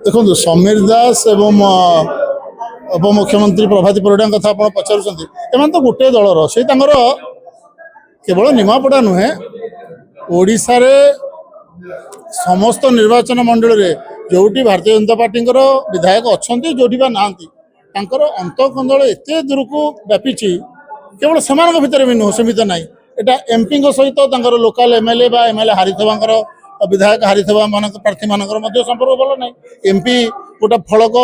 देखो समीर दास एवं उपमुख्यमंत्री प्रभाती परिड़ा कथा आप पचार तो गोटे दलर से केवल निमापड़ा नुहे ओडिशा रे समस्त निर्वाचन मंडल रे जोटी भारतीय जनता पार्टी विधायक अच्छा जोटी बा ना अंतकंदल एत दूर को व्यापी केवल से भितर भी नुह सीमित ना यहाँ एमपी सहित लोकाल एमएलए बा एमएलए हारी विधायक हारी प्रार्थी मान संपर्क भल ना एमपी गोटे फलक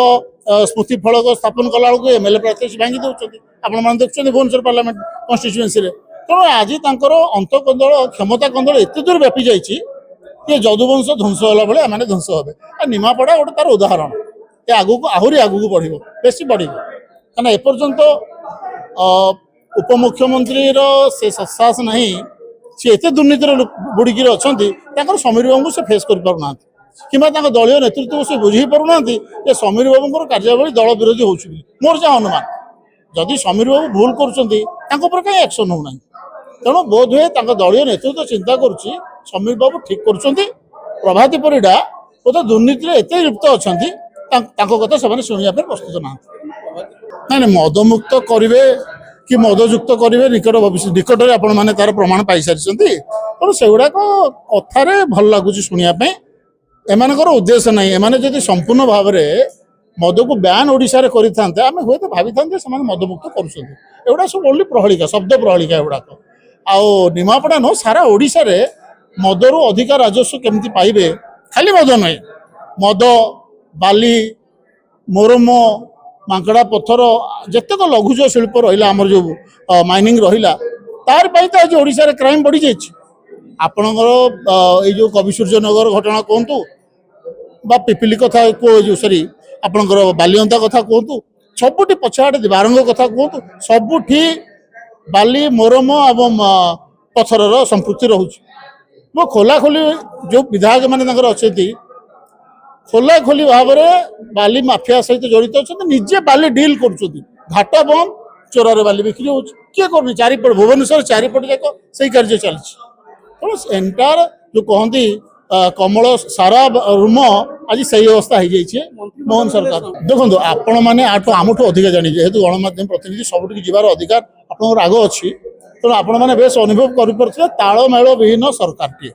स्मृति फलक स्थापन कला एमएलए प्रार्थी भांगी दौरान आपण देखते भुवनेश्वर पार्लियामेंट कन्स्टिट्यूएंसी तेणु आज अंतकंदल क्षमता कंदल एत दूर व्यापी जाइए जदुवंश ध्वंस होला भाई आम ध्वंस हे निमापड़ा गोटे तार उदाहरण ये आगू आहरी आगू बढ़ बेसी बढ़ कहीं एपर्यंत उपमुख्यमंत्री से सत्साहस ना सी एत दुर्नीतिर बुड़िकी अच्छा समीर बाबू से फेस कर पारना कि दलीय नेतृत्व से बुझे पारना समीर बाबू कार्यावली दल विरोधी हो मोर जहाँ अनुमान जदि समीर बाबू भूल कर कहीं एक्शन होना तेणु बोध हुए दलीय नेतृत्व चिंता करुच्ची समीर बाबू ठीक कर प्रभाती परिड़ा बोधे दुर्नीति एत लिप्त अच्छा कथा से शुणा प्रस्तुत ना मदमुक्त करेंगे कि मदयुक्त करेंगे निकट भविष्य निकट में आपण मैंने तार प्रमाण पाई सारी तेणु से गुड़ाक कथार भल लगुच शुणापी एमर उद्देश्य ना एम जब संपूर्ण भाव में मद को बैन ओडिशा रे करि थांते आमे होय तो भाभी थांते से मदमुक्त करुछन्ते एवडा सब ओनली प्रहलिका शब्द प्रहलिका एवडाक आउ निमापड़ा न सारा ओडिशा रे मदरु अधिक राजस्व केमती पाइबे खाली मद नहीं मद बाली मोरम मांकड़ा पत्थर जितेक लघुज शिल्प रहा आमर जो माइनिंग रहा तार तो आज ओडिशा रे क्राइम बढ़ी जाइए आपणकर जो कवि सूर्यनगर घटना कहतु पिपिली कथा जो सरी आपणकर बालिअंता कथा कहतु सबुठी पछाड़े बारंग कथा कहतु सबुठी बाली मोरम एवं पत्थर संपृक्ति रोचे मो खोला खोली जो विधायक मैंने अच्छे खोला खोली भाव में बाली माफिया सहित जड़ित अच्छा निजे बाली डील घाट बंद चोरार बाली बिक्री हो किए कर चारिपट भुवनेश्वर चारिपट जाक से कार्य चलती तेणु एंटायर जो कहती कमल सारा रूम आज से अवस्था हो जाइए मोहन सरकार देखो आपण मैंने आमठू अधिक जानी जेहेतु गणमाध्यम प्रतिनिधि सबुठ जीवार अधिकार आपंकर आग अच्छी तेणु आपण मैंने बेस अनुभव कर तालमेल विहीन सरकार टी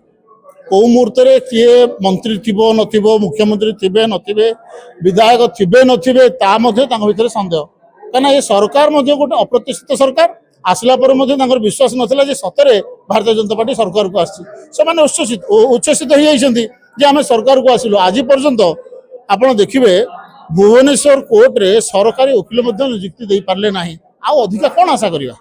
कौ मुहूर्त किए मंत्री थो न मुख्यमंत्री थे नथिबे विधायक थे नथिबे भितर सन्देह कहीं ये सरकार गोटे अप्रतिष्ठित सरकार आसला पर विश्वास नाला सतरे भारतीय जनता पार्टी सरकार को आसी उच्छ्वसित हो आम सरकार को आसिलु आज पर्यंत आपड़ देखिए भुवनेश्वर कोर्ट रे सरकारी वकिल नियुक्ति दे पारे ना आउ अधिक कौन आशा करवा।